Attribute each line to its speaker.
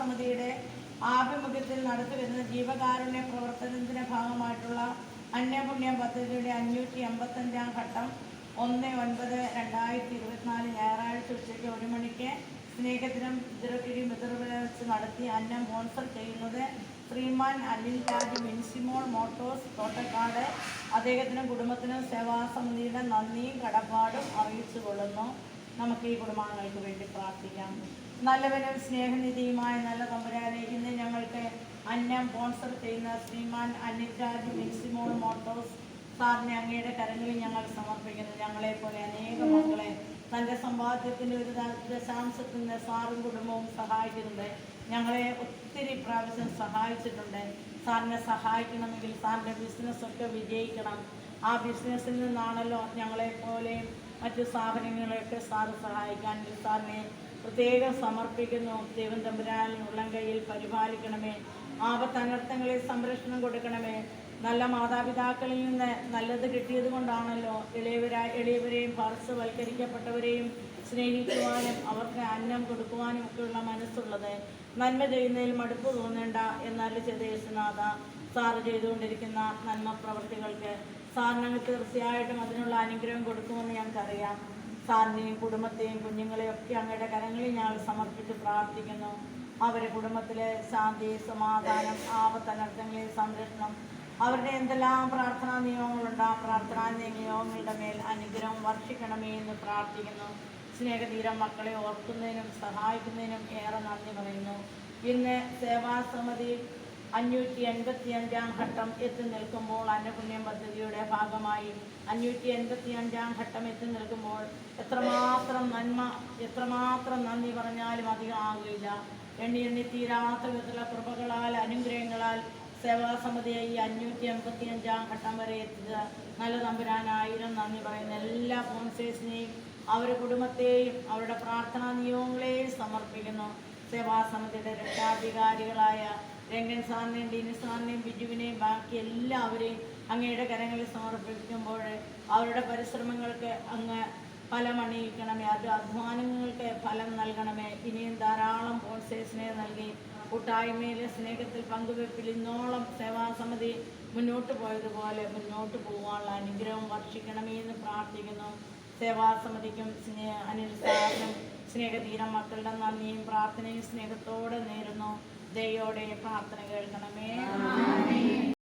Speaker 1: സമിതിയുടെ ആഭിമുഖ്യത്തിൽ നടത്തിവരുന്ന ജീവകാരുണ്യ പ്രവർത്തനത്തിന്റെ ഭാഗമായിട്ടുള്ള അന്നപുണ്യം പദ്ധതിയുടെ 585-ാം ഘട്ടം 1/9/2024 ഞായറാഴ്ച ഉച്ചയ്ക്ക് 1 മണിക്ക് സ്നേഹത്തിനും ഇതിരക്കിഴി വെച്ച് നടത്തി അന്നം സ്പോൺസർ ചെയ്യുന്നത് ശ്രീമാൻ അനിൽ രാജ് മിൻസിമോൾ മോട്ടോഴ്സ് തോട്ടക്കാട്. അദ്ദേഹത്തിനും കുടുംബത്തിനും സേവാസമിതിയുടെ നന്ദിയും കടപ്പാടും അറിയിച്ചു കൊള്ളുന്നു. നമുക്ക് ഈ കുടുംബാംഗങ്ങൾക്ക് വേണ്ടി പ്രാർത്ഥിക്കാം. നല്ലവനും സ്നേഹനിധിയുമായ നല്ല തമ്പുരാനെ, ഇന്ന് ഞങ്ങൾക്ക് അന്നം സ്പോൺസർ ചെയ്യുന്ന ശ്രീമാൻ അനിൽ രാജ് മിൻസിമോൾ മോട്ടോഴ്സ് സാറിനെ അങ്ങയുടെ കരങ്ങളിൽ ഞങ്ങൾ സമർപ്പിക്കുന്നു. ഞങ്ങളെപ്പോലെ അനേകം മക്കളെ തൻ്റെ സമ്പാദ്യത്തിൻ്റെ ഒരു ദശാംശത്തിൽ നിന്ന് സാറും കുടുംബവും സഹായിക്കുന്നുണ്ട്. ഞങ്ങളെ ഒത്തിരി പ്രാവശ്യം സഹായിച്ചിട്ടുണ്ട്. സാറിനെ സഹായിക്കണമെങ്കിൽ സാറിൻ്റെ ബിസിനസ്സൊക്കെ വിജയിക്കണം. ആ ബിസിനസ്സിൽ നിന്നാണല്ലോ ഞങ്ങളെപ്പോലെയും മറ്റു സ്ഥാപനങ്ങളെയൊക്കെ സാറ് സഹായിക്കാൻ. സാറിനെ പ്രത്യേകം സമർപ്പിക്കുന്നു. ദൈവം തമ്പുരാൻ ഉള്ളം കയ്യിൽ പരിപാലിക്കണമേ. ആപത്തനർത്ഥങ്ങളിൽ സംരക്ഷണം കൊടുക്കണമേ. നല്ല മാതാപിതാക്കളിൽ നിന്ന് നല്ലത് കിട്ടിയത് കൊണ്ടാണല്ലോ എളിയവരെയും പാർശ്വവൽക്കരിക്കപ്പെട്ടവരെയും സ്നേഹിക്കുവാനും അവർക്ക് അന്നം കൊടുക്കുവാനും ഒക്കെയുള്ള മനസ്സുള്ളത്. നന്മ ചെയ്യുന്നതിൽ മടുപ്പ് തോന്നേണ്ട എന്നല്ല യേശുനാഥ. സാറ് ചെയ്തുകൊണ്ടിരിക്കുന്ന നന്മ പ്രവൃത്തികൾക്ക് സാറിന് തീർച്ചയായിട്ടും അതിനുള്ള അനുഗ്രഹം കൊടുക്കുമെന്ന് ഞങ്ങൾക്കറിയാം. സാറിനെയും കുടുംബത്തെയും കുഞ്ഞുങ്ങളെയും ഒക്കെ അങ്ങയുടെ കരങ്ങളിൽ ഞങ്ങൾ സമർപ്പിച്ച് പ്രാർത്ഥിക്കുന്നു. അവരുടെ കുടുംബത്തിലെ ശാന്തി, സമാധാനം, ആപത്തനർത്ഥങ്ങളിൽ സംരക്ഷണം, അവരുടെ എന്തെല്ലാം പ്രാർത്ഥനാ നിയമങ്ങളുണ്ട് ആ പ്രാർത്ഥനാ നിയമങ്ങളുടെ മേൽ അനുഗ്രഹം വർഷിക്കണമേ എന്ന് പ്രാർത്ഥിക്കുന്നു. സ്നേഹതീരം മക്കളെ ഓർക്കുന്നതിനും സഹായിക്കുന്നതിനും ഏറെ നന്ദി പറയുന്നു. ഇന്ന് സേവാസമിതി 585-ാം ഘട്ടം എത്തി നിൽക്കുമ്പോൾ, അന്നപുണ്യം പദ്ധതിയുടെ ഭാഗമായി 585-ാം ഘട്ടം എത്തി നിൽക്കുമ്പോൾ എത്രമാത്രം നന്മ, എത്രമാത്രം നന്ദി പറഞ്ഞാലും അധികം ആകില്ല. എണ്ണി തീരാത്ത വിധത്തിലുള്ള കൃപകളാൽ, അനുഗ്രഹങ്ങളാൽ സേവാസമിതിയെ ഈ 585-ാം ഘട്ടം വരെ എത്തിച്ച നല്ല തമ്പുരാൻ 1000 നന്ദി പറയുന്ന എല്ലാ സ്പോൺസേഴ്സിനെയും അവരുടെ കുടുംബത്തെയും അവരുടെ പ്രാർത്ഥനാ നിയമങ്ങളെയും സമർപ്പിക്കുന്നു. സേവാസമിതിയുടെ രക്ഷാധികാരികളായ രംഗൻ സാറിനെയും ഡീനി സാറിനെയും ബിജുവിനെയും ബാക്കി എല്ലാവരെയും അങ്ങയുടെ കരങ്ങളിൽ സമർപ്പിക്കുമ്പോൾ അവരുടെ പരിശ്രമങ്ങൾക്ക് അങ്ങ് ഫലമണിയിക്കണമേ. അത് അധ്വാനങ്ങൾക്ക് ഫലം നൽകണമേ. ഇനിയും ധാരാളം സ്പോൺസേഴ്സിനെ നൽകി കൂട്ടായ്മയിലെ സ്നേഹത്തിൽ പങ്കുവെപ്പിൽ ഇന്നോളം സേവാസമിതി മുന്നോട്ട് പോയതുപോലെ മുന്നോട്ട് പോകാനുള്ള അനുഗ്രഹം വർഷിക്കണമേ എന്ന് പ്രാർത്ഥിക്കുന്നു. സേവാസമിതിക്കും അനിൽ സാറിനും സ്നേഹതീരം മക്കളുടെ നന്ദിയും പ്രാർത്ഥനയും സ്നേഹത്തോടെ നേരുന്നു. ദയോടെ പ്രാർത്ഥന കേൾക്കണമേ.